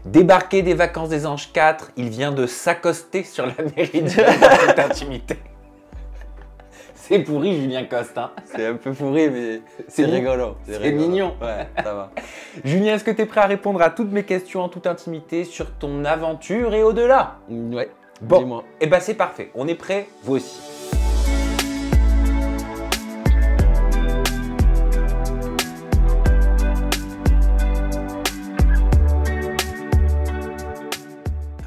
Débarqué des vacances des Anges 4, il vient de s'accoster sur la méridienne en toute intimité. C'est pourri, Julien Coste, hein. C'est un peu pourri, mais C'est c'est rigolo. C'est mignon. Ouais, ça va. Julien, est-ce que tu es prêt à répondre à toutes mes questions en toute intimité sur ton aventure et au-delà? Ouais, Bon, dis-moi. et ben c'est parfait. On est prêt, vous aussi.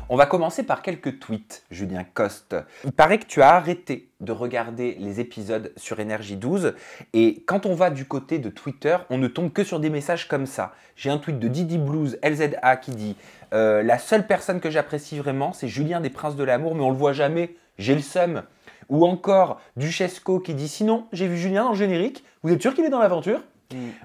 On va commencer par quelques tweets, Julien Coste. Il paraît que tu as arrêté de regarder les épisodes sur Énergie 12 et quand on va du côté de Twitter, on ne tombe que sur des messages comme ça. J'ai un tweet de Didi Blues LZA qui dit « La seule personne que j'apprécie vraiment, c'est Julien des Princes de l'Amour, mais on le voit jamais, j'ai le seum. » Ou encore Duchesco qui dit « Sinon, j'ai vu Julien dans le générique, vous êtes sûr qu'il est dans l'aventure ?»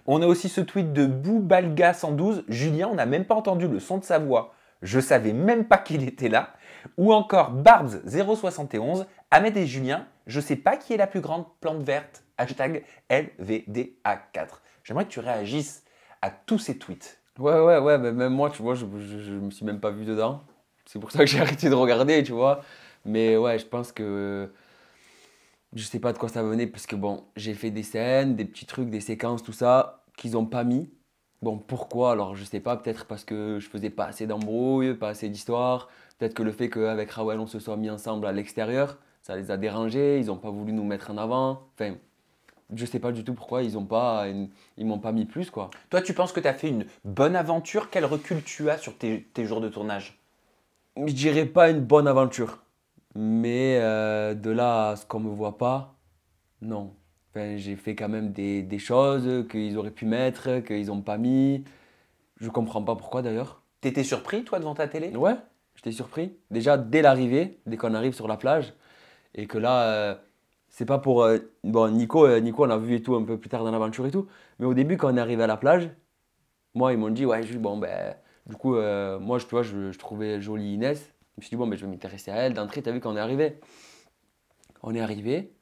On a aussi ce tweet de Boubalga 112 « Julien, on n'a même pas entendu le son de sa voix. Je savais même pas qu'il était là. » Ou encore Barbs 071, Ahmed et Julien, je sais pas qui est la plus grande plante verte. Hashtag LVDA4. J'aimerais que tu réagisses à tous ces tweets. Ouais, mais même moi, tu vois, je me suis même pas vu dedans. C'est pour ça que j'ai arrêté de regarder, tu vois. Mais ouais, je pense que je sais pas de quoi ça venait parce que bon, j'ai fait des scènes, des petits trucs, des séquences, tout ça, qu'ils ont pas mis. Bon, pourquoi? Alors, je sais pas, peut-être parce que je faisais pas assez d'embrouilles, pas assez d'histoires. Peut-être que le fait qu'avec Rawel, on se soit mis ensemble à l'extérieur, ça les a dérangés, ils ont pas voulu nous mettre en avant. Enfin, je sais pas du tout pourquoi ils m'ont pas mis plus, quoi. Toi, tu penses que tu as fait une bonne aventure? Quel recul tu as sur tes jours de tournage? Je dirais pas une bonne aventure, mais de là à ce qu'on me voit pas, non. Enfin, j'ai fait quand même des choses qu'ils auraient pu mettre, qu'ils ont pas mis. Je comprends pas pourquoi d'ailleurs. T'étais surpris, toi, devant ta télé? Ouais, j'étais surpris. Déjà, dès l'arrivée, dès qu'on arrive sur la plage, et que là, c'est pas pour. Bon, Nico, on a vu et tout un peu plus tard dans l'aventure et tout, mais au début, quand on est arrivé à la plage, moi, ils m'ont dit, ouais, Jules, bon, ben. Du coup, moi, tu vois, je trouvais jolie Inès. Je me suis dit, bon, ben, je vais m'intéresser à elle. D'entrée, t'as vu quand on est arrivé. On est arrivé.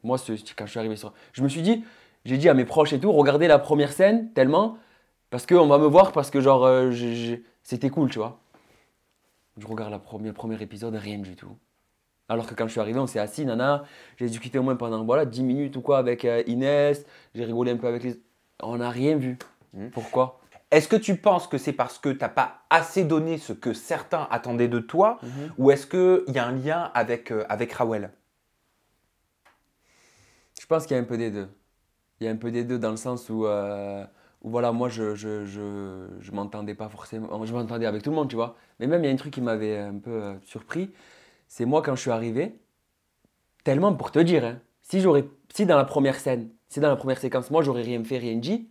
Moi, quand je suis arrivé sur. Je me suis dit, j'ai dit à mes proches et tout, regardez la première scène tellement, parce qu'on va me voir, parce que genre, c'était cool, tu vois. Je regarde le premier épisode, rien du tout. Alors que quand je suis arrivé, on s'est assis, nana. J'ai discuté au moins pendant voilà, 10 minutes ou quoi avec Inès. J'ai rigolé un peu avec les. On n'a rien vu. Pourquoi? Est-ce que tu penses que c'est parce que tu n'as pas assez donné ce que certains attendaient de toi ou est-ce qu'il y a un lien avec Rawel? Je pense qu'il y a un peu des deux. Il y a un peu des deux dans le sens où voilà, moi, je m'entendais pas forcément. Je m'entendais avec tout le monde, tu vois. Mais même, il y a un truc qui m'avait un peu surpris. C'est moi, quand je suis arrivé, tellement pour te dire, hein, si dans la première scène, si dans la première séquence, moi, j'aurais rien fait, rien dit,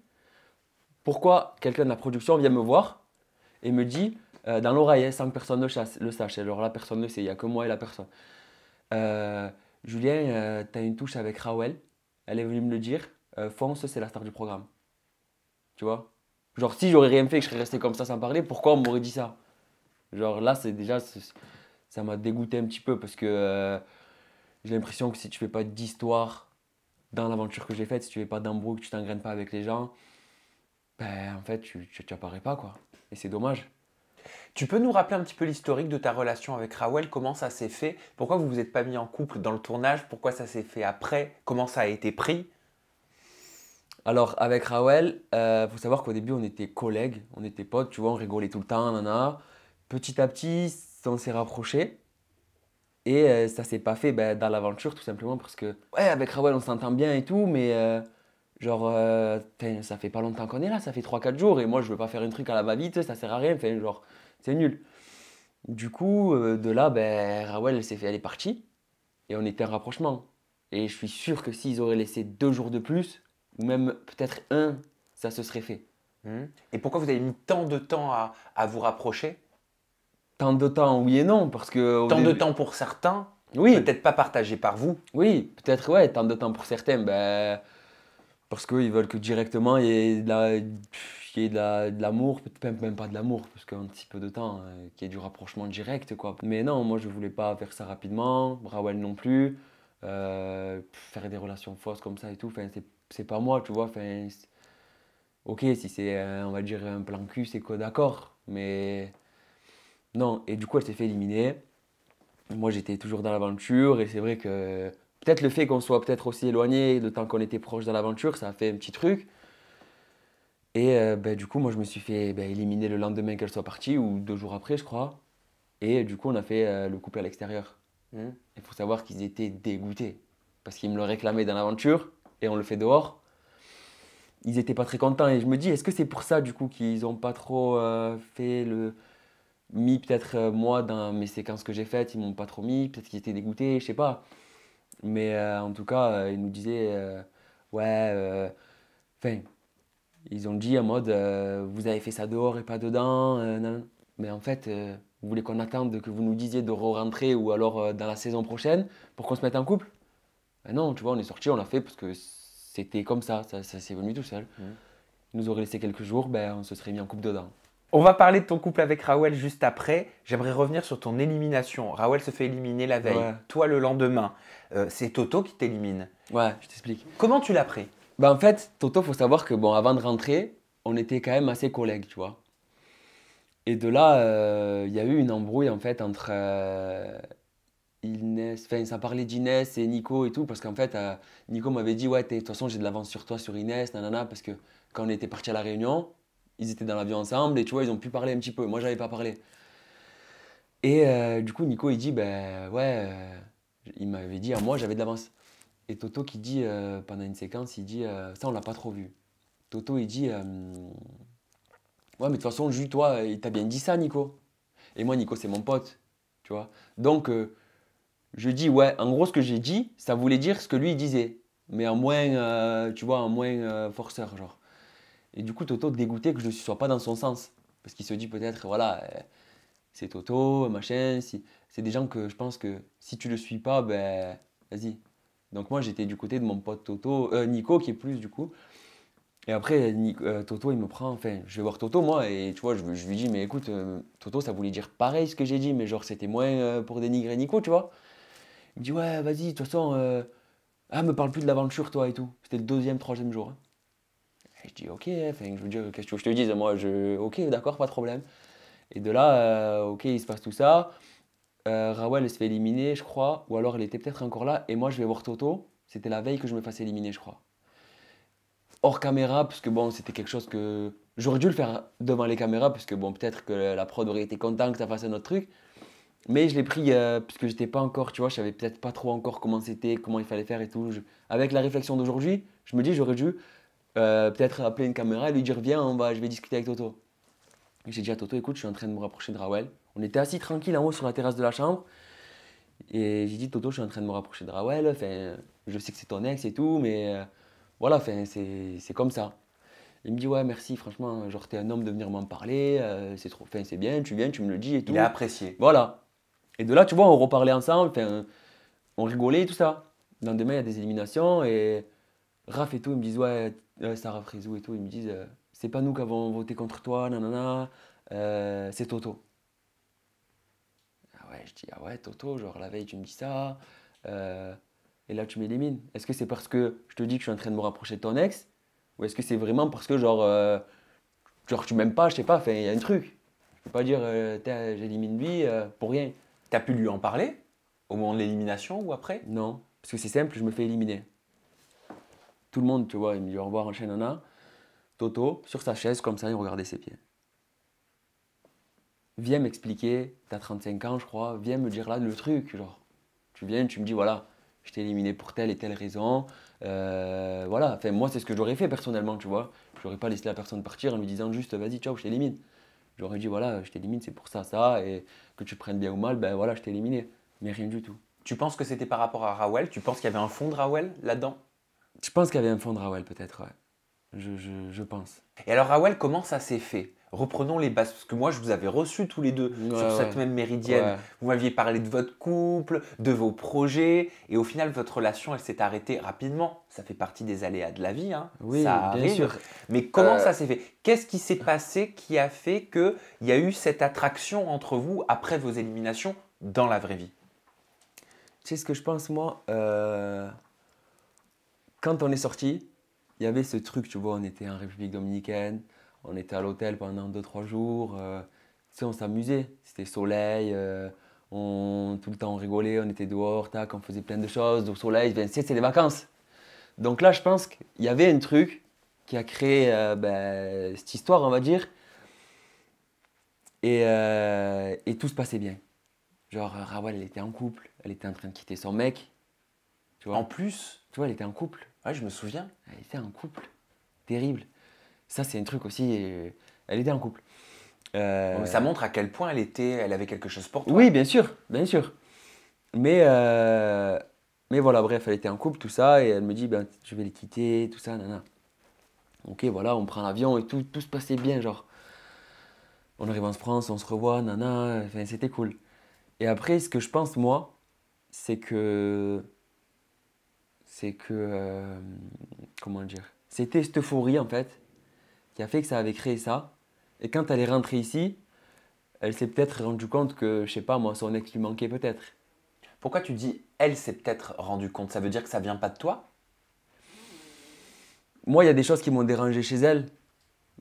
pourquoi quelqu'un de la production vient me voir et me dit, dans l'oreille, hein, sans que personne le sache, alors la personne le sait, il n'y a que moi et la personne. Julien, tu as une touche avec Rawel, elle est venue me le dire, fonce, c'est la star du programme. Tu vois? Genre, si j'aurais rien fait et que je serais resté comme ça sans parler, pourquoi on m'aurait dit ça? Genre là, ça m'a dégoûté un petit peu parce que j'ai l'impression que si tu fais pas d'histoire dans l'aventure que j'ai faite, si tu fais pas d'embrouille, que tu t'engraines pas avec les gens, ben en fait, tu apparais pas, quoi. Et c'est dommage. Tu peux nous rappeler un petit peu l'historique de ta relation avec Rawel? Comment ça s'est fait? Pourquoi vous vous êtes pas mis en couple dans le tournage? Pourquoi ça s'est fait après? Comment ça a été pris? Alors, avec Rawel, faut savoir qu'au début, on était collègues, on était potes, tu vois, on rigolait tout le temps, nana. Petit à petit, on s'est rapprochés. Et ça s'est pas fait dans l'aventure, tout simplement parce que, ouais, avec Rawel, on s'entend bien et tout, mais genre, ça fait pas longtemps qu'on est là, ça fait 3-4 jours, et moi, je veux pas faire un truc à la va-vite, ça sert à rien, enfin, genre, c'est nul. Du coup, de là, Rawel, elle est partie, et on était en rapprochement. Et je suis sûr que s'ils auraient laissé 2 jours de plus, ou même peut-être un, ça se serait fait. Et pourquoi vous avez mis tant de temps à vous rapprocher? Tant de temps, oui et non, parce que... Tant de temps pour certains, Oui, peut-être pas partagé par vous. oui, peut-être, ouais, tant de temps pour certains, parce qu'ils veulent que directement il y ait de l'amour, peut-être même pas de l'amour, parce qu'un petit peu de temps, qu'il y ait du rapprochement direct, quoi. Mais non, moi je voulais pas faire ça rapidement, Rawel non plus, faire des relations fausses comme ça et tout, enfin, c'est pas moi, tu vois, enfin, ok, si c'est, on va dire, un plan cul, c'est quoi, d'accord, mais Non, et du coup, elle s'est fait éliminer. Moi, j'étais toujours dans l'aventure et c'est vrai que peut-être le fait qu'on soit peut-être aussi éloigné le temps qu'on était proche dans l'aventure, ça a fait un petit truc. Et du coup, moi, je me suis fait éliminer le lendemain qu'elle soit partie ou 2 jours après, je crois. Et du coup, on a fait le couple à l'extérieur. Hmm. Il faut savoir qu'ils étaient dégoûtés parce qu'ils me le réclamaient dans l'aventure et on le fait dehors. Ils n'étaient pas très contents et je me dis, est-ce que c'est pour ça du coup qu'ils n'ont pas trop mis peut-être moi dans mes séquences que j'ai faites, ils m'ont pas trop mis, peut-être qu'ils étaient dégoûtés, je sais pas. Mais en tout cas, ils nous disaient, ouais, enfin, ils ont dit en mode, vous avez fait ça dehors et pas dedans. Non. Mais en fait, vous voulez qu'on attende que vous nous disiez de re-rentrer ou alors dans la saison prochaine pour qu'on se mette en couple? Ben non, tu vois, on est sorti, on l'a fait parce que c'était comme ça s'est venu tout seul. Hmm. Ils nous auraient laissé quelques jours, ben on se serait mis en couple dedans. On va parler de ton couple avec Raoul juste après. J'aimerais revenir sur ton élimination. Raoul se fait éliminer la veille. Ouais, Toi, le lendemain, c'est Toto qui t'élimine. ouais, je t'explique. Comment tu l'as pris? Ben en fait, Toto, faut savoir que bon, avant de rentrer, on était quand même assez collègues, tu vois. Et de là, il y a eu une embrouille en fait entre Inès, enfin ça parlait d'Inès et Nico et tout, parce qu'en fait, Nico m'avait dit, ouais, de toute façon, j'ai de l'avance sur toi, sur Inès, nanana, parce que quand on était partis à la Réunion, ils étaient dans l'avion ensemble et tu vois, ils ont pu parler un petit peu. Moi, j'avais pas parlé. Et du coup, Nico, il dit, ben ouais, il m'avait dit, à moi, j'avais de l'avance. Et Toto qui dit, pendant une séquence, il dit, ça, on l'a pas trop vu. Toto, il dit, ouais, mais de toute façon, Jus, toi, il t'a bien dit ça, Nico. Et moi, Nico, c'est mon pote, tu vois. Donc, je dis, ouais, en gros, ce que j'ai dit, ça voulait dire ce que lui, il disait. Mais en moins, tu vois, en moins forceur, genre. Et du coup, Toto, dégoûté que je ne sois pas dans son sens. Parce qu'il se dit peut-être, voilà, c'est Toto, machin. C'est des gens que je pense que si tu le suis pas, ben, vas-y. Donc moi, j'étais du côté de mon pote Toto, Nico, qui est plus, du coup. Et après, Toto, il me prend, enfin, je vais voir Toto, moi, et tu vois, je lui dis, mais écoute, Toto, ça voulait dire pareil ce que j'ai dit, mais genre, c'était moins pour dénigrer Nico, tu vois. Il me dit, ouais, vas-y, de toute façon, me parle plus de l'aventure, toi et tout. C'était le deuxième, troisième jour. Hein. Et je dis, ok, enfin, je veux dire, qu'est-ce que tu veux que je te dise? Moi, ok, d'accord, pas de problème. Et de là, ok, il se passe tout ça. Rawel, elle se fait éliminer, je crois, ou alors elle était peut-être encore là, et moi, je vais voir Toto. C'était la veille que je me fasse éliminer, je crois. Hors caméra, parce que bon, c'était quelque chose que. J'aurais dû le faire devant les caméras, parce que bon, peut-être que la prod aurait été content que ça fasse un autre truc. Mais je l'ai pris parce que j'étais pas encore, tu vois, je savais peut-être pas trop encore comment c'était, comment il fallait faire et tout. Avec la réflexion d'aujourd'hui, je me dis j'aurais dû peut-être appeler une caméra et lui dire viens, je vais discuter avec Toto. Et j'ai dit à Toto, écoute, je suis en train de me rapprocher de Rawel. On était assis tranquille en haut sur la terrasse de la chambre. Et j'ai dit Toto, je suis en train de me rapprocher de Rawel. Enfin, je sais que c'est ton ex et tout, mais voilà, enfin, c'est comme ça. Il me dit ouais merci, franchement, genre t'es un homme de venir m'en parler, c'est trop, enfin, c'est bien, tu viens, tu me le dis et tout. Il a apprécié. Voilà. Et de là, tu vois, on reparlait ensemble, enfin, on rigolait et tout ça. Le lendemain, il y a des éliminations et Raph et tout, ils me disent, ouais, Sarah Frézou et tout, ils me disent, c'est pas nous qui avons voté contre toi, nanana, c'est Toto. Ah ouais, je dis, ah ouais, Toto, genre la veille, tu me dis ça, euh, et là, tu m'élimines. Est-ce que c'est parce que je te dis que je suis en train de me rapprocher de ton ex, ou est-ce que c'est vraiment parce que, genre tu m'aimes pas, je sais pas, enfin, il y a un truc. Je peux pas dire, j'élimine lui pour rien. T'as pu lui en parler au moment de l'élimination ou après? Non, parce que c'est simple, je me fais éliminer. Tout le monde, tu vois, il me dit au revoir, enchaîne, nana. Toto, sur sa chaise, comme ça, il regardait ses pieds. Viens m'expliquer, t'as 35 ans, je crois, viens me dire là le truc, genre. Tu viens, tu me dis, voilà, je t'ai éliminé pour telle et telle raison. Voilà, enfin, moi, c'est ce que j'aurais fait personnellement, tu vois. J'aurais pas laissé la personne partir en lui disant juste, vas-y, ciao, je t'élimine. J'aurais dit, voilà, je t'élimine, c'est pour ça, ça, et que tu prennes bien ou mal, ben voilà, je t'ai éliminé. Mais rien du tout. Tu penses que c'était par rapport à Raoul? Tu penses qu'il y avait un fond de Raoul là-dedans? Je pense qu'il y avait un fond de Rawel, peut-être, ouais. Je pense. Et alors Raoul, comment ça s'est fait? Reprenons les bases, parce que moi je vous avais reçus tous les deux Ouais, sur cette ouais. même méridienne. Ouais. Vous m'aviez parlé de votre couple, de vos projets, et au final votre relation elle s'est arrêtée rapidement. Ça fait partie des aléas de la vie, hein. Oui, Ça bien arrive. sûr. Mais comment Euh, ça s'est fait? Qu'est-ce qui s'est passé qui a fait qu'il y a eu cette attraction entre vous après vos éliminations dans la vraie vie? Tu sais ce que je pense, moi quand on est sorti, il y avait ce truc, tu vois, on était en République dominicaine, on était à l'hôtel pendant 2 3 jours. sais, on s'amusait. C'était soleil, tout le temps on rigolait, on était dehors, tac, on faisait plein de choses au soleil. Ben, c'est les vacances. Donc là, je pense qu'il y avait un truc qui a créé cette histoire, on va dire. Et tout se passait bien. Genre, Rawal, elle était en couple, elle était en train de quitter son mec. Tu vois, En plus, tu vois, elle était en couple. ouais, je me souviens. Elle était en couple. Terrible. Ça, c'est un truc aussi. Elle était en couple. Bon, mais ça montre à quel point elle avait quelque chose pour toi. Oui, bien sûr, bien sûr. Mais voilà, bref, elle était en couple, tout ça, et elle me dit, ben, je vais les quitter, tout ça, nana. Ok, voilà, on prend l'avion et tout se passait bien, genre. On arrive en France, on se revoit, nana, enfin, c'était cool. Et après, ce que je pense, moi, c'est que. Comment dire? C'était cette euphorie, en fait, qui a fait que ça avait créé ça. Et quand elle est rentrée ici, elle s'est peut-être rendue compte que, je sais pas, moi, son ex lui manquait peut-être. Pourquoi tu dis elle s'est peut-être rendue compte? Ça veut dire que ça vient pas de toi? Moi, il y a des choses qui m'ont dérangé chez elle.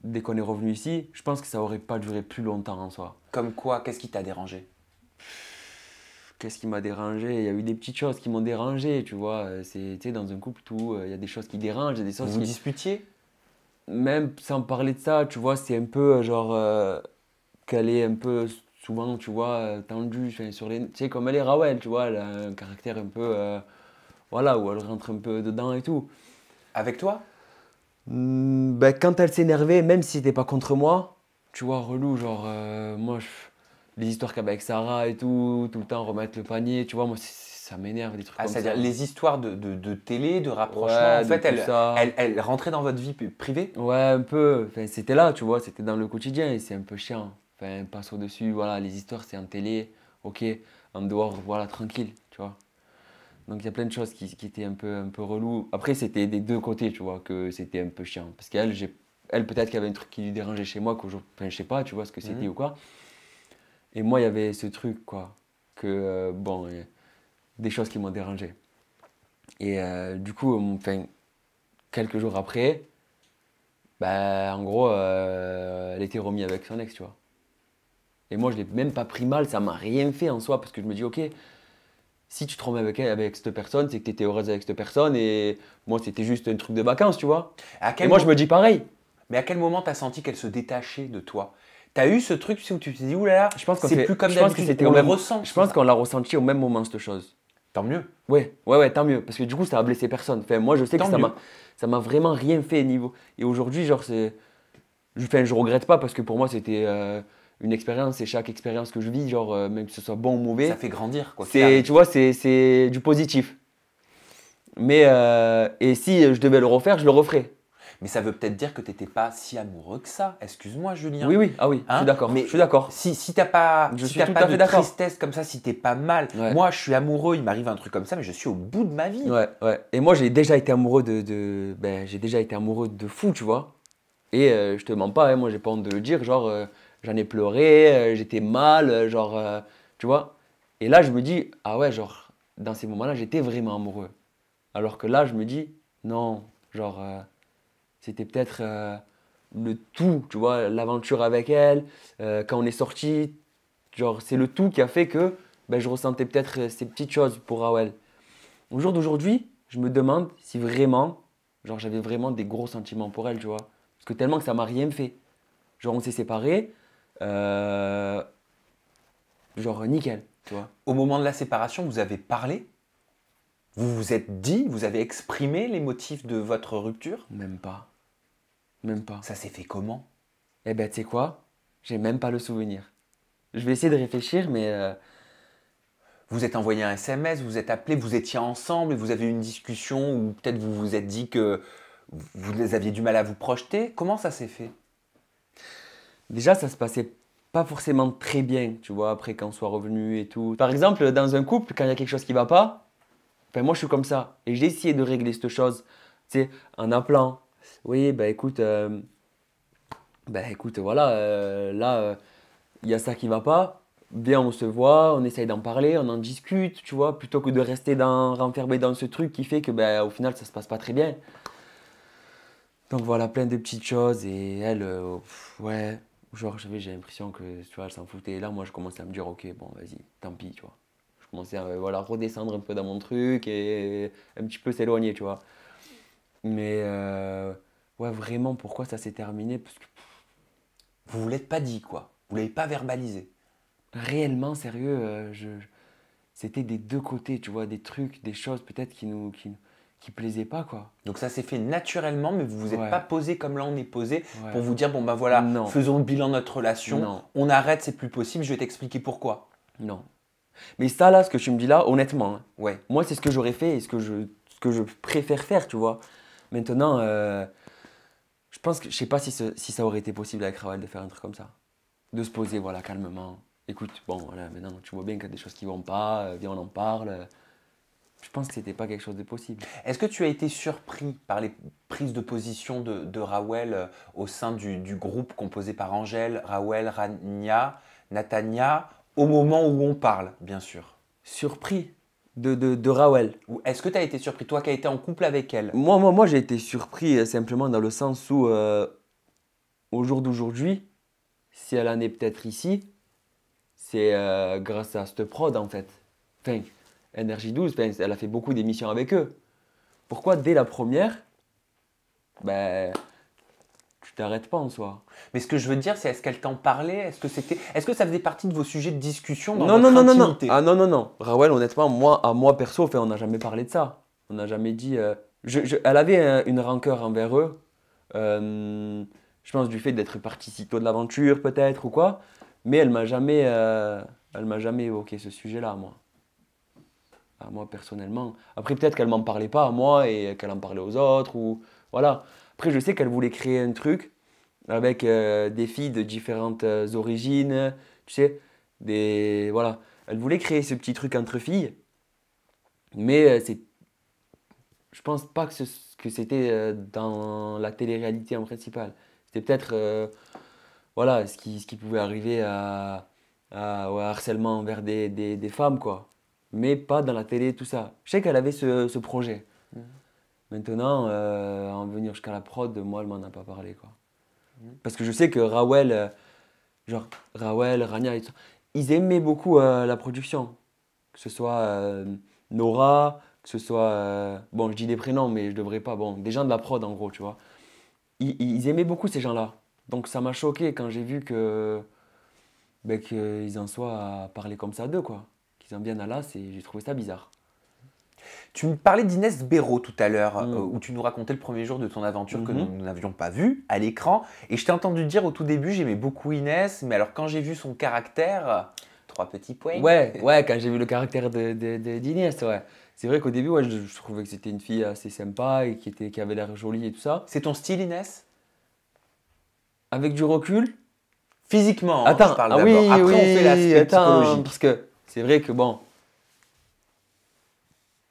Dès qu'on est revenu ici, je pense que ça aurait pas duré plus longtemps en soi. Comme quoi? Qu'est-ce qui t'a dérangé? Qu'est-ce qui m'a dérangé? Il y a eu des petites choses qui m'ont dérangé, tu vois. Tu sais, dans un couple, tout, il y a des choses qui dérangent, il y a des Vous choses vous qui... disputiez? Même sans parler de ça, tu vois, c'est un peu qu'elle est un peu souvent, tu vois, tendue enfin, sur les... Tu sais, comme elle est Rawel, tu vois, elle a un caractère un peu... voilà, où elle rentre un peu dedans et tout. Avec toi? Ben, quand elle s'énervait, même si c'était pas contre moi, tu vois, relou, genre, les histoires qu'il y avait avec Sarah et tout le temps remettre le panier, tu vois, moi, ça m'énerve, des trucs Ah, comme ça. c'est-à-dire les histoires de télé, de rapprochement, Ouais, en de fait, tout ça. elle rentrait dans votre vie privée? Ouais, un peu, enfin, c'était là, tu vois, c'était dans le quotidien et c'est un peu chiant. Enfin, passe au-dessus, voilà, les histoires, c'est en télé, ok, en dehors, voilà, tranquille, tu vois. Donc il y a plein de choses qui étaient un peu relou. Après, c'était des deux côtés, tu vois, que c'était un peu chiant. Parce qu'elle, elle peut-être qu'il y avait un truc qui lui dérangeait chez moi, enfin, je sais pas, tu vois, ce que c'était Mhm. ou quoi. Et moi, il y avait ce truc, quoi, que, des choses qui m'ont dérangé. Et du coup, enfin, quelques jours après, bah, en gros, elle était remise avec son ex, tu vois. Et moi, je l'ai même pas pris mal, ça m'a rien fait en soi, parce que je me dis, ok, si tu te remets avec cette personne, c'est que tu étais heureuse avec cette personne, et moi, c'était juste un truc de vacances, tu vois. À Et quel moi, je mo- me dis pareil. Mais à quel moment t'as senti qu'elle se détachait de toi? T'as eu ce truc tu sais, où tu t'es dit, oulala, c'est plus comme Je pense que d'habitude, c'était on au le même, ressent. je c'est pense ça. qu'on l'a ressenti au même moment, cette chose. Tant mieux, Ouais, tant mieux, parce que du coup, ça a blessé personne. Enfin, moi, je sais que tant mieux. ça m'a vraiment rien fait niveau. Et aujourd'hui, genre, je regrette pas parce que pour moi, c'était une expérience et chaque expérience que je vis, genre, même que ce soit bon ou Ça mauvais, fait grandir, quoi qu'il arrive. tu vois, c'est du positif. Et si je devais le refaire, je le referais. Mais ça veut peut-être dire que t'étais pas si amoureux que ça. Excuse-moi, Julien. Oui, oui, ah oui, je suis Hein? d'accord, Mais je suis d'accord. si t'as pas, Je si suis t'as tout pas à de fait d'accord. tristesse comme ça, si t'es pas mal, Ouais. moi je suis amoureux, il m'arrive un truc comme ça, mais je suis au bout de ma vie. Ouais, ouais. Et moi, j'ai déjà été amoureux j'ai déjà été amoureux de fou, tu vois. Et je te mens pas, hein, moi, j'ai pas honte de le dire. Genre, j'en ai pleuré, j'étais mal, tu vois. Et là, je me dis, ah ouais, genre, dans ces moments-là, j'étais vraiment amoureux. Alors que là, je me dis, non, genre, c'était peut-être le tout, tu vois, l'aventure avec elle, quand on est sorti, genre, c'est le tout qui a fait que ben, je ressentais peut-être ces petites choses pour Rawel. Au jour d'aujourd'hui, je me demande si vraiment, genre j'avais vraiment des gros sentiments pour elle, tu vois. Parce que tellement que ça m'a rien fait. Genre on s'est séparés, euh, genre nickel, tu vois. Au moment de la séparation, vous avez parlé, vous vous êtes dit, vous avez exprimé les motifs de votre rupture. Même pas, même pas. Ça s'est fait comment? Eh ben tu sais quoi, j'ai même pas le souvenir. Je vais essayer de réfléchir, mais Vous êtes envoyé un SMS, vous êtes appelé, vous étiez ensemble et vous avez eu une discussion ou peut-être vous vous êtes dit que vous aviez du mal à vous projeter. Comment ça s'est fait? déjà ça se passait pas forcément très bien, tu vois, après quand on soit revenu et tout. Par exemple, dans un couple, quand il y a quelque chose qui va pas, enfin moi je suis comme ça. Et j'ai essayé de régler cette chose, tu sais, en appelant. Oui, bah écoute, voilà, là, il y a ça qui va pas. Viens, on se voit, on essaye d'en parler, on en discute, tu vois, plutôt que de rester renfermé dans ce truc qui fait que, bah, au final, ça se passe pas très bien. Donc voilà, plein de petites choses et elle, ouais. Genre, j'ai l'impression que, tu vois, elle s'en foutait. Et là, moi, je commençais à me dire, ok, bon, vas-y, tant pis, tu vois. Je commençais à voilà, redescendre un peu dans mon truc et un petit peu s'éloigner, tu vois. Mais, ouais, vraiment, pourquoi ça s'est terminé? Parce que Vous vous l'êtes pas dit, quoi. Vous l'avez pas verbalisé. réellement, sérieux, c'était des deux côtés, tu vois, des trucs, des choses peut-être qui plaisaient pas, quoi. Donc ça s'est fait naturellement, mais vous vous êtes Ouais. pas posé comme là on est posé Ouais. pour vous dire, bon bah voilà, Non. faisons le bilan de notre relation, Non. on arrête, c'est plus possible, je vais t'expliquer pourquoi. Non. Mais ça, là, ce que tu me dis là, honnêtement, hein, Ouais. moi, c'est ce que j'aurais fait et ce que je préfère faire, tu vois. Maintenant, je pense que je sais pas si ça aurait été possible avec Raoul de faire un truc comme ça. De se poser, voilà, calmement. Écoute, bon, voilà, maintenant, tu vois bien qu'il y a des choses qui vont pas, viens, on en parle. Je pense que c'était pas quelque chose de possible. Est-ce que tu as été surpris par les prises de position de Raoul au sein du groupe composé par Angèle, Raoul, Rania, Natania, au moment où on parle, bien sûr? Surpris de Raoul. Ou est-ce que tu as été surpris, toi qui as été en couple avec elle? Moi, j'ai été surpris simplement dans le sens où, au jour d'aujourd'hui, si elle en est peut-être ici, c'est grâce à cette prod en fait. Enfin, NRJ12, enfin, elle a fait beaucoup d'émissions avec eux. Pourquoi dès la première, ben, tu t'arrêtes pas en soi? Mais ce que je veux dire, c'est est-ce qu'elle t'en parlait? Est-ce que ça faisait partie de vos sujets de discussion dans Non, votre non, non, non, non. intimité? Ah non, non, non. Raoul, honnêtement, moi perso, enfin, on n'a jamais parlé de ça. On n'a jamais dit. Elle avait une rancœur envers eux. Je pense du fait d'être parti si tôt de l'aventure, peut-être, ou quoi. Mais elle m'a jamais évoqué ce sujet-là, moi. À moi, personnellement. Après, peut-être qu'elle m'en parlait pas à moi et qu'elle en parlait aux autres, ou voilà. Après, je sais qu'elle voulait créer un truc avec des filles de différentes origines, tu sais, voilà. Elle voulait créer ce petit truc entre filles, mais je pense pas que c'était dans la télé-réalité en principal. C'était peut-être voilà, ce qui pouvait arriver au harcèlement envers des femmes, quoi. Mais pas dans la télé, tout ça. Je sais qu'elle avait ce projet. Maintenant, en venir jusqu'à la prod, moi, elle m'en a pas parlé, quoi. Parce que je sais que Raoul, Rania, et tout ça, ils aimaient beaucoup la production. Que ce soit Nora, que ce soit. Bon, je dis des prénoms, mais je devrais pas. Bon, des gens de la prod, en gros, tu vois. Ils aimaient beaucoup ces gens-là. Donc ça m'a choqué quand j'ai vu qu'ils en soient à parler comme ça d'eux, quoi. Qu'ils en viennent à là, j'ai trouvé ça bizarre. Tu me parlais d'Inès Béraud tout à l'heure, où tu nous racontais le premier jour de ton aventure que nous n'avions pas vu à l'écran. Et je t'ai entendu dire au tout début, j'aimais beaucoup Inès, mais alors quand j'ai vu son caractère, 3 petits points. Ouais, quand j'ai vu le caractère d'Inès, ouais. C'est vrai qu'au début, ouais, je trouvais que c'était une fille assez sympa et qui avait l'air jolie et tout ça. C'est ton style, Inès? Avec du recul. Physiquement, Attends, je parle ah d'abord. oui, Après, oui, on fait l'aspect attends, psychologique. parce que c'est vrai que bon,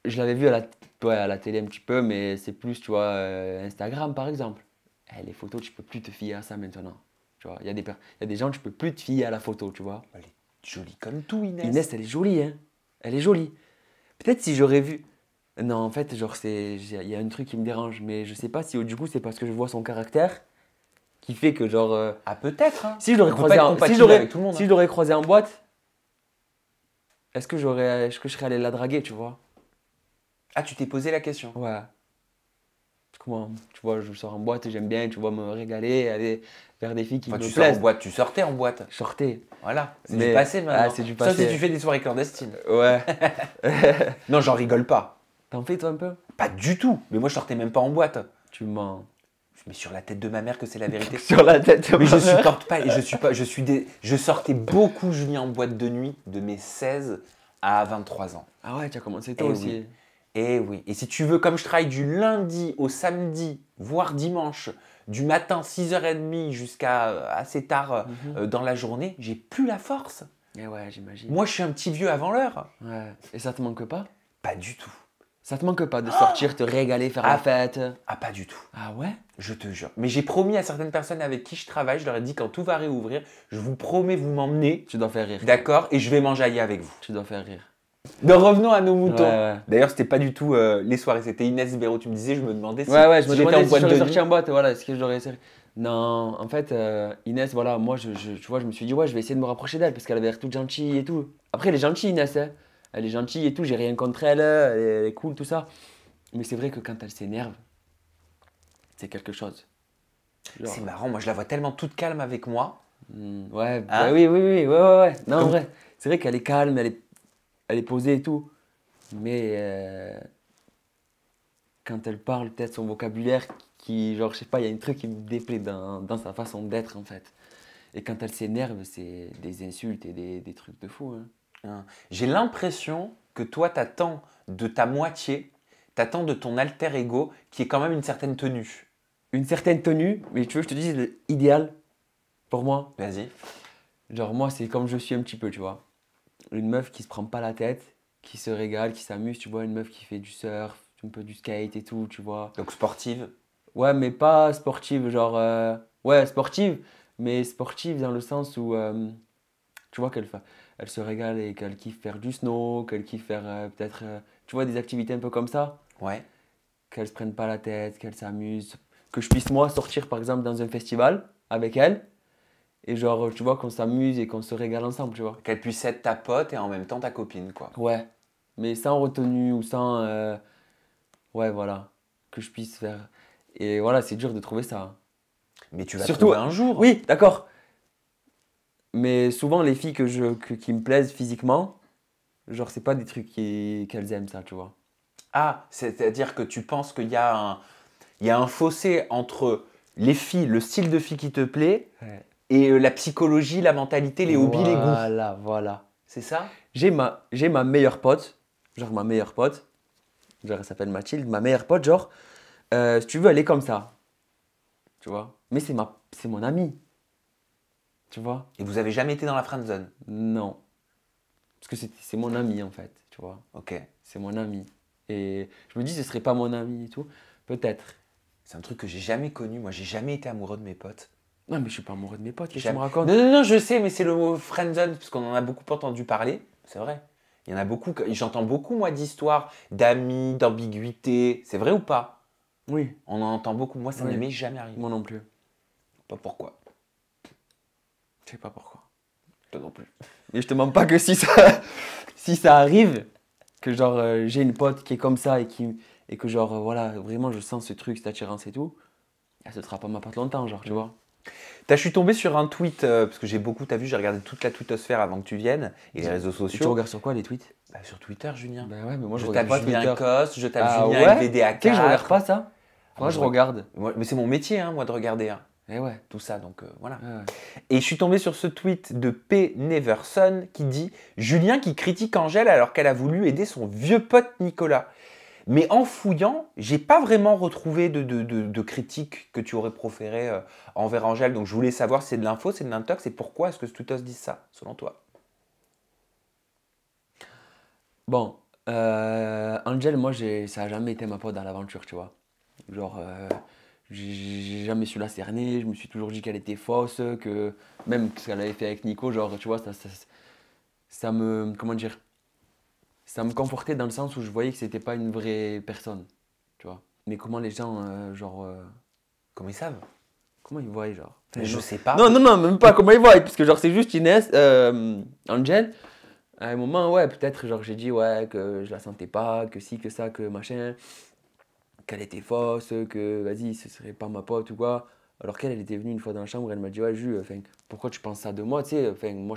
je l'avais vu à la télé un petit peu, mais c'est plus, tu vois, Instagram par exemple. Les photos, tu peux plus te fier à ça maintenant. Tu vois, il y a des gens, tu peux plus te fier à la photo, tu vois. Elle est jolie comme tout, Inès. Inès, elle est jolie, hein. Elle est jolie. Peut-être si j'aurais vu. Non, en fait, genre, il y a un truc qui me dérange, mais je sais pas si du coup c'est parce que je vois son caractère qui fait que, genre. Ah, peut-être. Hein. Si je l'aurais On peut croisé, pas être compatible avec tout le monde, si hein. je l'aurais croisé en boîte, est-ce que je serais allé la draguer, tu vois? Ah, tu t'es posé la question. Ouais. Comment, tu vois, je sors en boîte, j'aime bien, tu vois, me régaler, aller vers des filles qui Enfin, me tu sors en plaisent. boîte, tu sortais en boîte. Je sortais. Voilà, c'est Mais- du passé maintenant. Ah, c'est du Sauf passé. si tu fais des soirées clandestines. Ouais. Non, j'en rigole pas. T'en fais toi un peu? Pas du tout. Mais moi, je sortais même pas en boîte. Tu mens. Mais sur la tête de ma mère que c'est la vérité. Sur la tête. Mais je supporte pas. Et je sortais beaucoup, Julien, en boîte de nuit de mes 16 à 23 ans. Ah ouais, tu as commencé tôt Eh aussi. oui. Et oui. Et si tu veux, comme je travaille du lundi au samedi, voire dimanche, du matin 6h30 jusqu'à assez tard dans la journée, j'ai plus la force. Eh ouais, j'imagine. Moi, je suis un petit vieux avant l'heure. Ouais. Et ça te manque pas? Pas du tout. Ça te manque pas de sortir, te régaler, faire la fête? Ah, pas du tout. Ah ouais? Je te jure. Mais j'ai promis à certaines personnes avec qui je travaille, je leur ai dit quand tout va réouvrir, je vous promets, vous m'emmenez, Tu dois faire rire. d'accord, et je vais m'enjailler avec vous. Tu dois faire rire. Donc revenons à nos moutons. Ouais. D'ailleurs, c'était pas du tout les soirées, c'était Inès Béraud. Tu me disais, je me demandais si, Ouais, je me si j'étais demandais en si boîte j'aurais de sorti nuit. en boîte, voilà, est-ce que j'aurais. Non, en fait, Inès, voilà, moi, tu vois, je me suis dit, ouais, je vais essayer de me rapprocher d'elle parce qu'elle avait l'air toute gentille et tout. Après, elle est gentille, Inès, hein. Elle est gentille et tout, j'ai rien contre elle, elle est cool, tout ça. Mais c'est vrai que quand elle s'énerve, c'est quelque chose. C'est Genre, marrant, moi je la vois tellement toute calme avec moi. ouais, bah Hein? oui, oui, oui, ouais, ouais, ouais. Non, en Comme... vrai, c'est vrai qu'elle est calme, elle est posée et tout. Mais quand elle parle, peut-être son vocabulaire qui, genre, je sais pas, il y a un truc qui me déplaît dans sa façon d'être, en fait. Et quand elle s'énerve, c'est des insultes et des trucs de fou, hein. Hein. J'ai l'impression que toi, t'attends de ta moitié, t'attends de ton alter ego qui est quand même une certaine tenue. Une certaine tenue, mais tu veux, je te dis, l'idéal pour moi, Vas-y. genre, moi, c'est comme je suis un petit peu, tu vois. Une meuf qui se prend pas la tête, qui se régale, qui s'amuse, tu vois, une meuf qui fait du surf, un peu du skate et tout, tu vois. Donc sportive. Ouais, mais pas sportive, genre. Ouais, sportive, mais sportive dans le sens où. Tu vois elle se régale et qu'elle kiffe faire du snow, qu'elle kiffe faire peut-être. Tu vois, des activités un peu comme ça. Ouais. Qu'elle se prenne pas la tête, qu'elle s'amuse. Que je puisse, moi, sortir par exemple dans un festival avec elle. Et genre, tu vois, qu'on s'amuse et qu'on se régale ensemble, tu vois. Qu'elle puisse être ta pote et en même temps ta copine, quoi. Ouais. Mais sans retenue ou sans. Ouais, voilà. Que je puisse faire. Et voilà, c'est dur de trouver ça. Mais tu vas Surtout. trouver un jour. Oui, d'accord. Mais souvent, les filles qui me plaisent physiquement, genre, c'est pas des trucs qu'elles aiment, ça, tu vois. Ah, c'est-à-dire que tu penses il y a un fossé entre les filles, le style de fille qui te plaît, Ouais. et la psychologie, la mentalité, les hobbies, les goûts. Voilà, voilà. C'est ça? J'ai ma meilleure pote, genre ma meilleure pote, genre elle s'appelle Mathilde, ma meilleure pote, genre, si tu veux, elle est comme ça, tu vois. Mais c'est mon amie, tu vois. Et vous avez jamais été dans la friend zone. Non, parce que c'est mon amie en fait, tu vois. Ok. C'est mon amie. Et je me dis, ce serait pas mon amie et tout. Peut-être. C'est un truc que j'ai jamais connu. Moi, j'ai jamais été amoureux de mes potes. Non, mais je suis pas amoureux de mes potes, qu'est-ce que tu Jamais. me racontes? Non, non, non, je sais, mais c'est le mot friendzone, parce qu'on en a beaucoup entendu parler. C'est vrai. Il y en a beaucoup. J'entends beaucoup, moi, d'histoires, d'amis, d'ambiguïté. C'est vrai ou pas? Oui, On en entend beaucoup. Moi, ça ne oui, m'est jamais arrivé. moi non plus. Pas pourquoi. Je sais pas pourquoi. Toi non plus. Mais je te mens pas que si ça arrive, que genre j'ai une pote qui est comme ça et que genre voilà, vraiment je sens ce truc, cette attirance et tout, elle se sera pas ma pote longtemps, genre, tu vois. Je suis tombé sur un tweet, parce que t'as vu, j'ai regardé toute la twittosphère avant que tu viennes, et les réseaux Et tu sociaux. regardes sur quoi les tweets? Bah, sur Twitter, Julien. Ben ouais, mais moi je Je regarde tape pas Julien Twitter. Coste, je tape Ah Julien ouais? LVDA4. Tu sais que je regarde pas ça? Moi je je regarde. Mais c'est mon métier, hein, moi, de regarder Eh ouais. tout ça, donc voilà. Ouais, ouais. Et je suis tombé sur ce tweet de P. Neverson qui dit Julien qui critique Angèle alors qu'elle a voulu aider son vieux pote Nicolas. Mais en fouillant, j'ai pas vraiment retrouvé de critique que tu aurais proféré envers Angèle. Donc je voulais savoir si c'est de l'info, c'est de l'intox et pourquoi est-ce que ce tweetos dit ça, selon toi? Bon, Angel, moi ça a jamais été ma pote dans l'aventure, tu vois. Genre, j'ai jamais su la cerner, je me suis toujours dit qu'elle était fausse, que même ce qu'elle avait fait avec Nico, genre, tu vois, ça me, comment dire, ça me confortait dans le sens où je voyais que c'était pas une vraie personne, tu vois. Mais comment les gens, genre, Comment ils savent? comment ils voient, genre. Enfin, Je non, sais pas. non, non, non, même pas comment ils voient, parce que genre, c'est juste Inès, Angel. À un moment, ouais, peut-être, genre, j'ai dit, ouais, que je la sentais pas, que si, que ça, que machin, qu'elle était fausse, que vas-y, ce serait pas ma pote ou quoi. Alors qu'elle, elle était venue une fois dans la chambre, elle m'a dit, ouais, Jus, enfin, pourquoi tu penses ça de moi, tu sais, enfin, moi,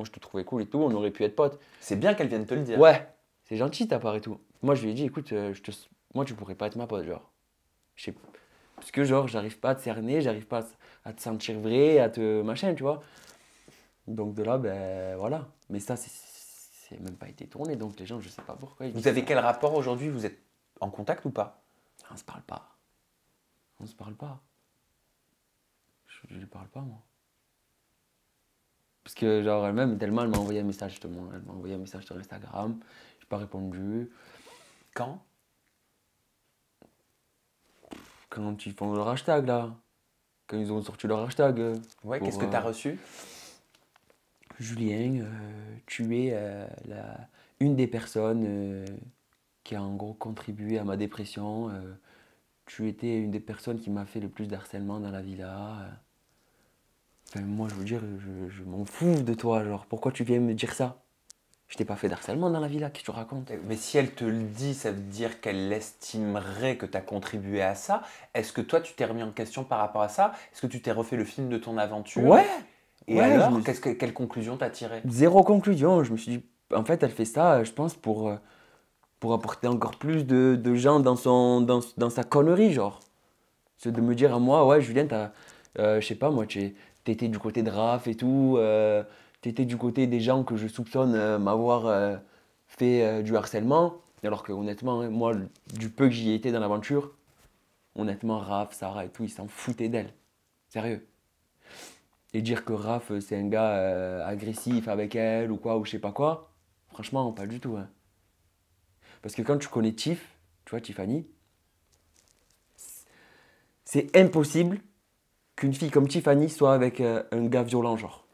je te trouvais cool et tout, on aurait pu être potes. C'est bien qu'elle vienne te le dire. Ouais, c'est gentil ta part et tout. Moi, je lui ai dit, écoute, moi, tu pourrais pas être ma pote, genre. Je sais, parce que, genre, j'arrive pas à te cerner, j'arrive pas à te sentir vrai, à te machin, tu vois. Donc de là, ben voilà. Mais ça, c'est même pas été tourné, donc les gens, je sais pas pourquoi ils disent Vous avez ça. quel rapport aujourd'hui? Vous êtes en contact ou pas? On se parle pas. On se parle pas. Je lui parle pas, moi. Parce que, genre, elle-même, tellement elle m'a envoyé un message, justement. Elle m'a envoyé un message sur Instagram. J'ai pas répondu. Quand? Quand ils font leur hashtag, là. Quand ils ont sorti leur hashtag. Ouais, Pour, qu'est-ce que tu as reçu? Julien, tu es une des personnes qui a en gros contribué à ma dépression. tu étais une des personnes qui m'a fait le plus d'harcèlement dans la villa. Enfin, moi, je veux dire, je m'en fous de toi. Genre, pourquoi tu viens me dire ça? Je t'ai pas fait d'harcèlement dans la villa, qu'est-ce que tu racontes? Mais si elle te le dit, ça veut dire qu'elle estimerait que tu as contribué à ça. Est-ce que toi, tu t'es remis en question par rapport à ça? Est-ce que tu t'es refait le film de ton aventure? Ouais, Et ouais, alors, quelle conclusion t'as tirée? zéro conclusion. Je me suis dit, en fait, elle fait ça, je pense, pour apporter encore plus de gens dans sa connerie, genre. C'est de me dire à moi, ouais, Julien, je sais pas, moi, t'étais du côté de Raph et tout, t'étais du côté des gens que je soupçonne m'avoir fait du harcèlement. Alors que honnêtement, hein, moi, du peu que j'y étais dans l'aventure, honnêtement, Raph, Sarah et tout, ils s'en foutaient d'elle. Sérieux. Et dire que Raph, c'est un gars agressif avec elle ou quoi, ou je sais pas quoi, franchement, pas du tout. Hein. Parce que quand tu connais Tiff, tu vois, Tiffany, c'est impossible qu'une fille comme Tiffany soit avec un gars violent, genre.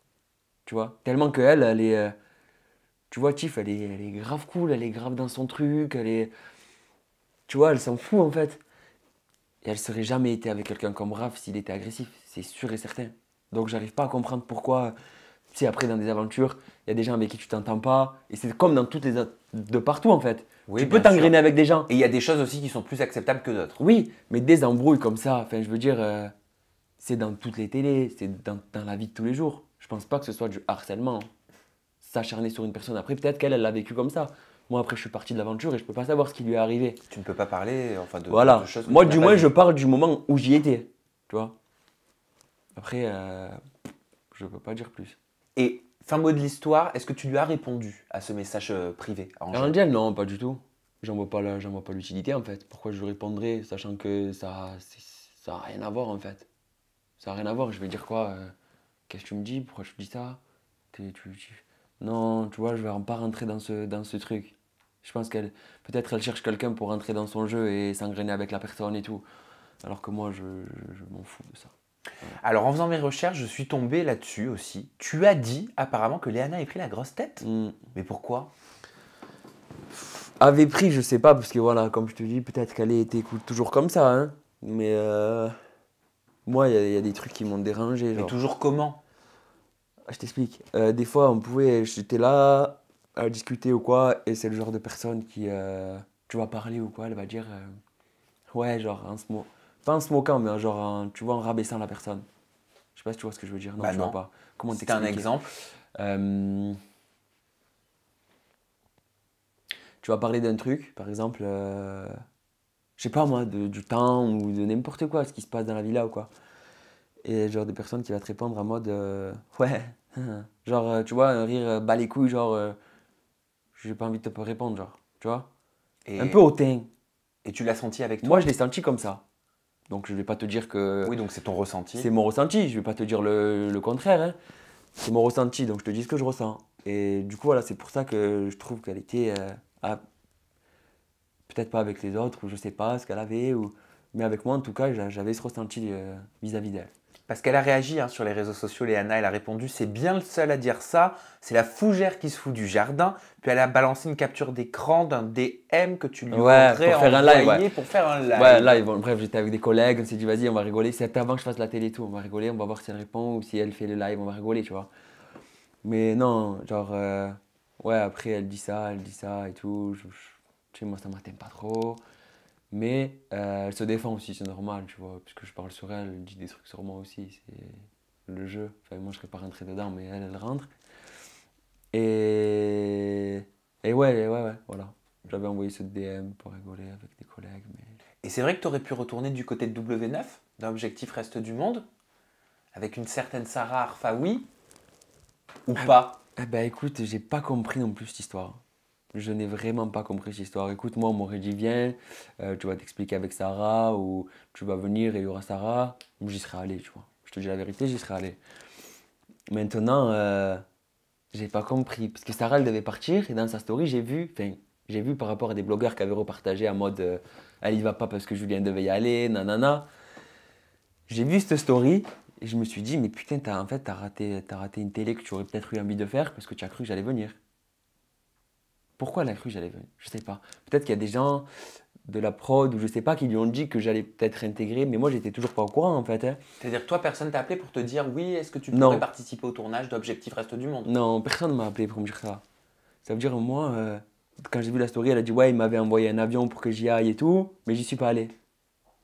Tu vois? Tellement qu'elle, elle est. Tu vois, Tiff, elle est grave cool, elle est grave dans son truc, elle est. Tu vois, elle s'en fout en fait. Et elle serait jamais été avec quelqu'un comme Raph s'il était agressif, c'est sûr et certain. Donc j'arrive pas à comprendre pourquoi, tu sais, après dans des aventures, il y a des gens avec qui tu t'entends pas. Et c'est comme dans toutes de partout en fait. Oui, Tu peux bien sûr. t'engrainer avec des gens. Et il y a des choses aussi qui sont plus acceptables que d'autres. Oui, mais des embrouilles comme ça, enfin je veux dire, c'est dans toutes les télés, c'est dans la vie de tous les jours. Je pense pas que ce soit du harcèlement. S'acharner sur une personne. Après, peut-être qu'elle, elle l'a vécu comme ça. Moi, après, je suis parti de l'aventure et je peux pas savoir ce qui lui est arrivé. Tu ne peux pas parler enfin, de Voilà. choses que Moi, tu n'as du pas moins, vues. je parle du moment où j'y étais. Tu vois. Après, je peux pas dire plus. Et fin mot de l'histoire, est-ce que tu lui as répondu à ce message privé à Angèle? Angel, non, pas du tout. J'en vois pas l'utilité en fait. Pourquoi je lui répondrais, sachant que ça a rien à voir en fait. Ça a rien à voir. Je vais dire quoi qu'est-ce que tu me dis? Pourquoi tu dis ça? Non, tu vois, je vais pas rentrer dans ce truc. Je pense peut-être elle cherche quelqu'un pour rentrer dans son jeu et s'engrainer avec la personne et tout. Alors que moi, je m'en fous de ça. Alors, en faisant mes recherches, je suis tombé là-dessus aussi. Tu as dit apparemment que Léana ait pris la grosse tête. Mais pourquoi? Avait pris, je sais pas, parce que voilà, comme je te dis, peut-être qu'elle était toujours comme ça. Hein. Mais moi, il y a des trucs qui m'ont dérangé. Mais Genre. toujours comment? Je t'explique. Des fois, j'étais là à discuter ou quoi, et c'est le genre de personne qui, tu vas parler ou quoi, elle va dire, ouais, genre, pas en se moquant, mais genre, tu vois, en rabaissant la personne. Je sais pas si tu vois ce que je veux dire. Non, Bah tu non. vois pas. Comment C'est un t'expliquer? exemple. Tu vas parler d'un truc, par exemple, je sais pas moi, du temps ou de n'importe quoi, ce qui se passe dans la villa ou quoi. Et genre des personnes qui vont te répondre en mode, ouais, genre, tu vois, un rire bas les couilles, genre, j'ai pas envie de te répondre, genre, tu vois. Un peu Et, hautain. et tu l'as senti avec Moi, toi? je l'ai senti comme ça. Donc, je vais pas te dire que Oui, donc c'est ton ressenti. c'est mon ressenti, je vais pas te dire le contraire. Hein. C'est mon ressenti, donc je te dis ce que je ressens. Et du coup, voilà, c'est pour ça que je trouve qu'elle était, peut-être pas avec les autres, ou je sais pas ce qu'elle avait, mais avec moi, en tout cas, j'avais ce ressenti vis-à-vis d'elle. Parce qu'elle a réagi hein, sur les réseaux sociaux, Léana, elle a répondu c'est bien le seul à dire ça, c'est la fougère qui se fout du jardin. Puis elle a balancé une capture d'écran d'un DM que tu lui Ouais, aurais pour faire un live, envoyé ouais. pour faire un live. Ouais, live, bon, bref, j'étais avec des collègues, on s'est dit, vas-y, on va rigoler. C'était avant que je fasse la télé et tout, on va rigoler, on va voir si elle répond ou si elle fait le live, on va rigoler, tu vois. Mais non, genre, ouais, après, elle dit ça et tout. Tu sais, moi, ça m'atteint pas trop. Mais elle se défend aussi, c'est normal, tu vois, puisque je parle sur elle, elle dit des trucs sur moi aussi, c'est le jeu. Enfin, moi, je serais pas rentré dedans, mais elle rentre. Et, et ouais, voilà. J'avais envoyé ce DM pour rigoler avec des collègues, mais... Et c'est vrai que tu aurais pu retourner du côté de W9, d'un objectif Reste du Monde, avec une certaine Sarah Arfaoui, ou pas? Eh ben écoute, j'ai pas compris non plus cette histoire. Je n'ai vraiment pas compris cette histoire. Écoute, moi, on m'aurait dit, viens, tu vas t'expliquer avec Sarah, ou tu vas venir et il y aura Sarah. J'y serais allé, tu vois. Je te dis la vérité, j'y serais allé. Maintenant, j'ai pas compris. Parce que Sarah, elle devait partir, et dans sa story, j'ai vu par rapport à des blogueurs qui avaient repartagé en mode, elle y va pas parce que Julien devait y aller, nanana. J'ai vu cette story, et je me suis dit, mais putain, en fait, t'as raté une télé que tu aurais peut-être eu envie de faire parce que tu as cru que j'allais venir. Pourquoi elle a cru que j'allais venir? Je sais pas. Peut-être qu'il y a des gens, de la prod ou je sais pas qui lui ont dit que j'allais peut-être intégrer, mais moi j'étais toujours pas au courant en fait. Hein. C'est-à-dire que toi, personne t'a appelé pour te dire oui, est-ce que tu Non. pourrais participer au tournage d'Objectif Reste du Monde? Non, personne m'a appelé pour me dire ça. Ça veut dire moi, quand j'ai vu la story, elle a dit ouais, il m'avait envoyé un avion pour que j'y aille et tout, mais j'y suis pas allé.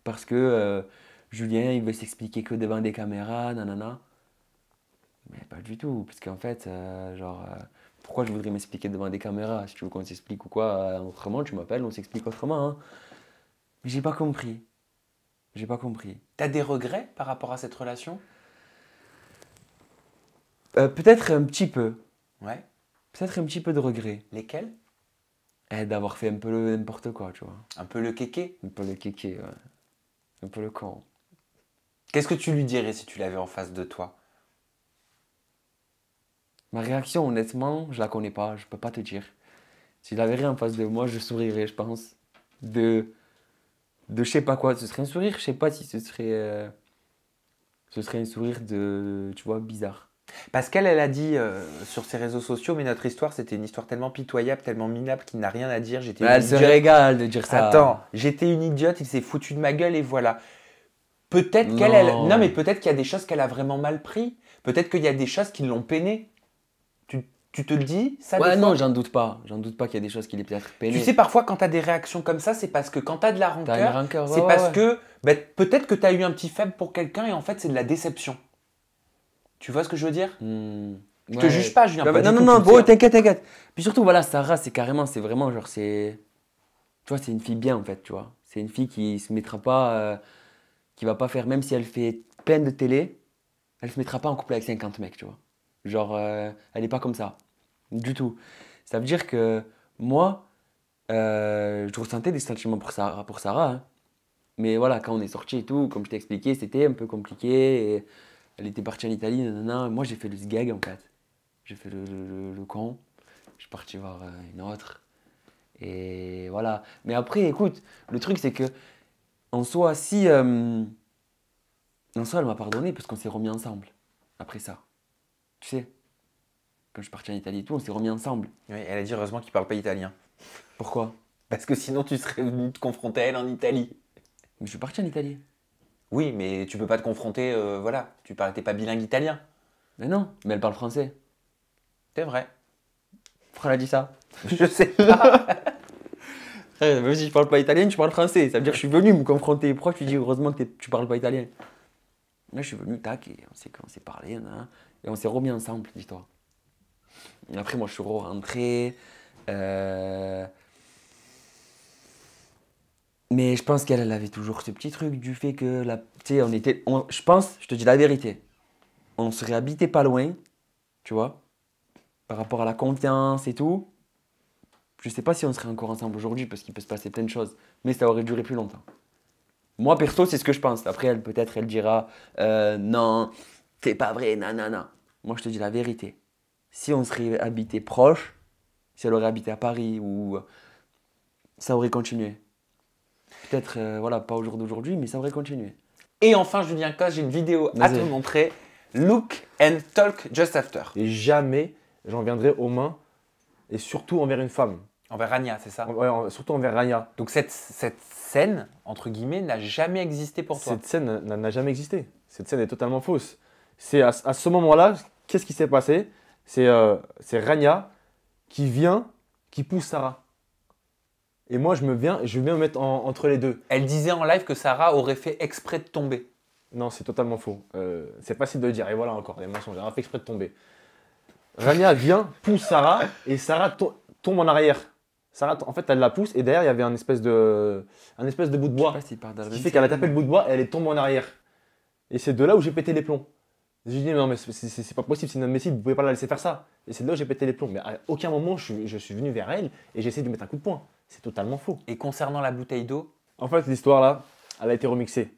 Parce que Julien, il veut s'expliquer que devant des caméras, nanana. Mais pas du tout, parce qu'en fait, pourquoi je voudrais m'expliquer devant des caméras? Si tu veux qu'on s'explique ou quoi, autrement, tu m'appelles, on s'explique autrement. Hein. Mais j'ai pas compris. J'ai pas compris. T'as des regrets par rapport à cette relation? Peut-être un petit peu. Ouais. Peut-être un petit peu de regret. Lesquels? D'avoir fait un peu le n'importe quoi, tu vois. Un peu le kéké? Un peu le kéké, ouais. Un peu le con. Qu'est-ce que tu lui dirais si tu l'avais en face de toi? Ma réaction, honnêtement, je la connais pas, je peux pas te dire. Si je la verrais en face de moi, je sourirais, je pense. De je sais pas quoi, ce serait un sourire, je sais pas si ce serait un sourire de, tu vois, bizarre. Parce qu'elle a dit sur ses réseaux sociaux, mais notre histoire, c'était une histoire tellement pitoyable, tellement minable qu'il n'a rien à dire. J'étais une Elle se idiote. régale de dire ça. Attends, j'étais une idiote, il s'est foutu de ma gueule et voilà. Peut-être qu'elle, Non. non mais peut-être qu'il y a des choses qu'elle a vraiment mal pris. Peut-être qu'il y a des choses qui l'ont peinée. Tu te le dis, ça Ouais, des non, fois j'en doute pas. J'en doute pas qu'il y a des choses qui les peut-être peinées. Tu sais, parfois, quand tu as des réactions comme ça, c'est parce que quand tu as de la T'as une rancœur, rancœur, c'est ouais, parce ouais. que peut-être que tu as eu un petit faible pour quelqu'un et en fait, c'est de la déception. Tu vois ce que je veux dire? Je te juge pas, Julien. Ouais, pas non, du non, tout, non, tu le bon, sais, hein. t'inquiète, t'inquiète. Puis surtout, voilà, Sarah, c'est vraiment, genre, c'est. Tu vois, c'est une fille bien, en fait, tu vois. C'est une fille qui se mettra pas. Qui va pas faire, même si elle fait plein de télé, elle se mettra pas en couple avec 50 mecs, tu vois. Genre, elle est pas comme ça. Du tout. Ça veut dire que moi, je ressentais des sentiments pour Sarah. Hein. Mais voilà, quand on est sorti et tout, comme je t'ai expliqué, c'était un peu compliqué. Et elle était partie en Italie, nanana. Moi, j'ai fait le sgeg, en fait. J'ai fait le con. Je suis parti voir une autre. Et voilà. Mais après, écoute, le truc, c'est que, en soi, si. En soi, elle m'a pardonné parce qu'on s'est remis ensemble. Après ça. Tu sais, quand je suis parti en Italie et tout, on s'est remis ensemble. Oui, elle a dit heureusement qu'il parle pas italien. Pourquoi? Parce que sinon, tu serais venu te confronter à elle en Italie. Mais je suis parti en Italie. Oui, mais tu peux pas te confronter, voilà. T'es pas bilingue italien. Mais non, mais elle parle français. C'est vrai. Pourquoi elle a dit ça? Je sais pas. Frère, même si je parle pas italien, tu parles français. Ça veut dire que je suis venu me confronter. Pourquoi tu dis heureusement que tu parles pas italien? Là, je suis venu, tac, et on s'est parlé, et on s'est remis ensemble, dis-toi. Et après, moi, je suis rentré. Mais je pense qu'elle avait toujours ce petit truc du fait que, tu sais, je pense, je te dis la vérité, on serait habité pas loin, tu vois, par rapport à la confiance et tout. Je sais pas si on serait encore ensemble aujourd'hui parce qu'il peut se passer plein de choses, mais ça aurait duré plus longtemps. Moi, perso, c'est ce que je pense. Après, elle dira non, c'est pas vrai, nanana. Moi, je te dis la vérité. Si on serait habité proche, si elle aurait habité à Paris, ou ça aurait continué. Peut-être, voilà, pas au jour d'aujourd'hui, mais ça aurait continué. Et enfin, Julien Cos, j'ai une vidéo à te Vas-y. montrer. Look and talk just after. Et jamais j'en viendrai aux mains, et surtout envers une femme. Envers Rania, c'est ça? Ouais, surtout envers Rania. Donc cette scène, entre guillemets, n'a jamais existé pour toi. Cette scène n'a jamais existé. Cette scène est totalement fausse. C'est à ce moment-là, qu'est-ce qui s'est passé? C'est Rania qui vient, qui pousse Sarah. Et moi, je viens me mettre entre les deux. Elle disait en live que Sarah aurait fait exprès de tomber. Non, c'est totalement faux. C'est facile de le dire. Et voilà encore, des mensonges. Elle a fait exprès de tomber. Rania vient, pousse Sarah, et Sarah tombe en arrière. Sarah, en fait, elle la pousse, et derrière, il y avait un espèce de bout de bois. Je sais pas s'il part Ce qui fait qu'elle a tapé le bout de bois et elle est tombée en arrière. Et c'est de là où j'ai pété les plombs. J'ai dit non mais c'est pas possible, c'est inadmissible, vous pouvez pas la laisser faire ça. Et c'est de là où j'ai pété les plombs. Mais à aucun moment je suis venu vers elle et j'ai essayé de lui mettre un coup de poing. C'est totalement faux. Et concernant la bouteille d'eau, En fait l'histoire là, elle a été remixée.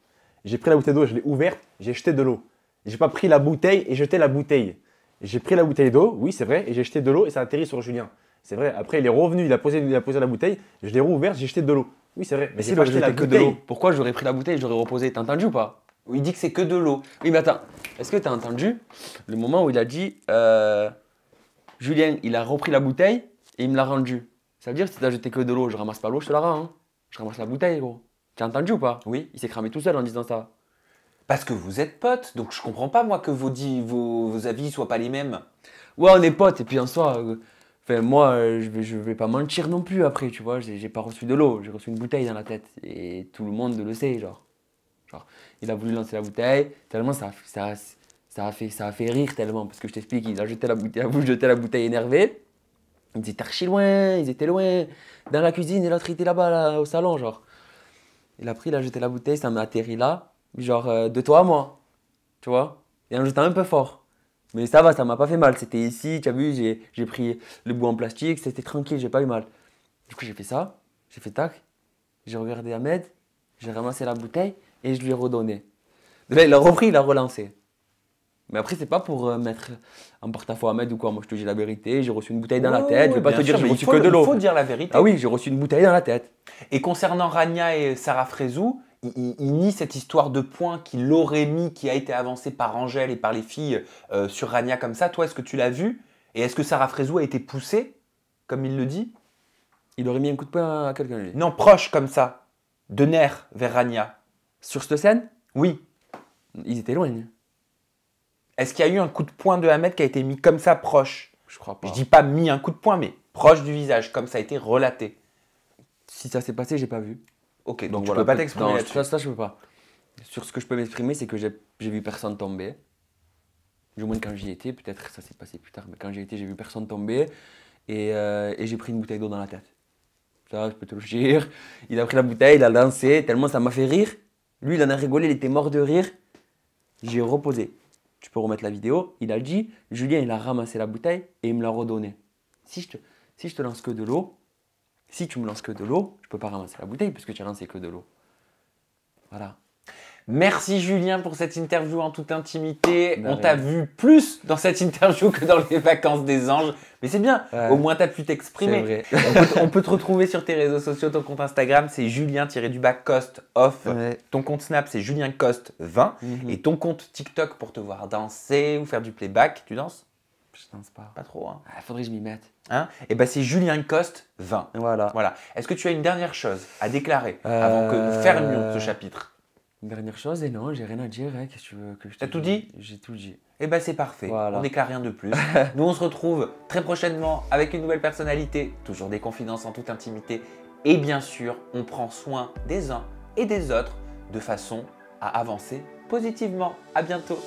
J'ai pris la bouteille d'eau, je l'ai ouverte, j'ai jeté de l'eau. J'ai pas pris la bouteille et jeté la bouteille. J'ai pris la bouteille d'eau, oui c'est vrai, et j'ai jeté de l'eau et ça a atterri sur Julien. C'est vrai, après il est revenu, il a posé la bouteille, je l'ai rouverte, j'ai jeté de l'eau. Oui c'est vrai, mais si j'ai pas le jeté la jeté que de bouteille. l'eau, pourquoi j'aurais pris la bouteille et j'aurais reposé? T'as entendu ou pas? il dit que c'est que de l'eau. Oui, mais attends, est-ce que t'as entendu le moment où il a dit Julien, il a repris la bouteille et il me l'a rendue? Ça veut dire que si t'as jeté que de l'eau, je ramasse pas l'eau, je te la rends. Hein. Je ramasse la bouteille, gros. Tu as entendu ou pas? Oui. Il s'est cramé tout seul en disant ça. Parce que vous êtes potes, donc je comprends pas, moi, que vos avis soient pas les mêmes. Ouais, on est potes, et puis en soi, enfin, moi, je vais pas mentir non plus après, tu vois. J'ai pas reçu de l'eau, j'ai reçu une bouteille dans la tête. Et tout le monde le sait, genre. Il a voulu lancer la bouteille, tellement ça a fait rire, tellement. Parce que je t'explique, il a voulu jeter la bouteille énervé. Ils étaient archi loin, ils étaient loin, dans la cuisine, et l'autre était là-bas, là, au salon, genre. Il a pris, il a jeté la bouteille, ça m'a atterri là, genre de toi à moi, tu vois. Et en jetant un peu fort. Mais ça va, ça m'a pas fait mal. C'était ici, tu as vu, j'ai pris le bout en plastique, c'était tranquille, j'ai pas eu mal. Du coup, j'ai fait ça, j'ai fait tac, j'ai regardé Ahmed, j'ai ramassé la bouteille et je lui ai redonné. Là, il a repris, il a relancé. Mais après, c'est pas pour mettre en porte-à-faux Ahmed ou quoi. Moi, je te dis la vérité, j'ai reçu une bouteille dans la tête. Je vais pas te dire j'ai reçu que de l'eau. Il faut dire la vérité. Ah oui, j'ai reçu une bouteille dans la tête. Et concernant Rania et Sarah Frézou, ils nient cette histoire de points qu'il aurait mis, qui a été avancée par Angèle et par les filles sur Rania comme ça. Toi, est-ce que tu l'as vu? Et est-ce que Sarah Frézou a été poussée, comme il le dit? Il aurait mis un coup de poing à quelqu'un, lui. Non, proche comme ça, de nerfs vers Rania. Sur cette scène, Oui. ils étaient loin. Est-ce qu'il y a eu un coup de poing de Ahmed qui a été mis comme ça, proche? Je crois pas. Je dis pas mis un coup de poing, mais proche du visage, comme ça a été relaté. Si ça s'est passé, j'ai pas vu. Ok, donc tu voilà, peux pas t'exprimer non, là-dessus. ça, je peux pas. Sur ce que je peux m'exprimer, c'est que j'ai vu personne tomber. Du moins quand j'y étais, peut-être ça s'est passé plus tard, mais quand j'y étais, j'ai vu personne tomber et j'ai pris une bouteille d'eau dans la tête. Ça, je peux te le dire. Il a pris la bouteille, il a lancé, tellement ça m'a fait rire. Lui, il en a rigolé, il était mort de rire. J'ai reposé. Tu peux remettre la vidéo. Il a dit, Julien, il a ramassé la bouteille et il me l'a redonnée. Si je te lance que de l'eau, si tu me lances que de l'eau, je peux pas ramasser la bouteille puisque tu as lancé que de l'eau. Voilà. Merci Julien pour cette interview en toute intimité. De On rien. t'a vu plus dans cette interview que dans les vacances des anges. Mais c'est bien, Ouais. au moins tu as pu C'est t'exprimer. vrai. On peut te retrouver sur tes réseaux sociaux. Ton compte Instagram, c'est Julien-Coste off. Ouais. Ton compte Snap, c'est Julien Coste 20. Mhm. Et ton compte TikTok pour te voir danser ou faire du playback. Tu danses? Je danse pas. Pas trop, hein. Ah, faudrait que je m'y mette. Et ben c'est Julien Coste 20. Voilà. Voilà. Est-ce que tu as une dernière chose à déclarer avant que nous fermions ce chapitre? Une dernière chose, et non, j'ai rien à dire. Hein. Qu'est-ce que tu veux que je te T'as tout dise dit? J'ai tout dit. Eh ben c'est parfait, Voilà. on déclare rien de plus. Nous on se retrouve très prochainement avec une nouvelle personnalité, toujours des confidences en toute intimité. Et bien sûr, on prend soin des uns et des autres de façon à avancer positivement. À bientôt.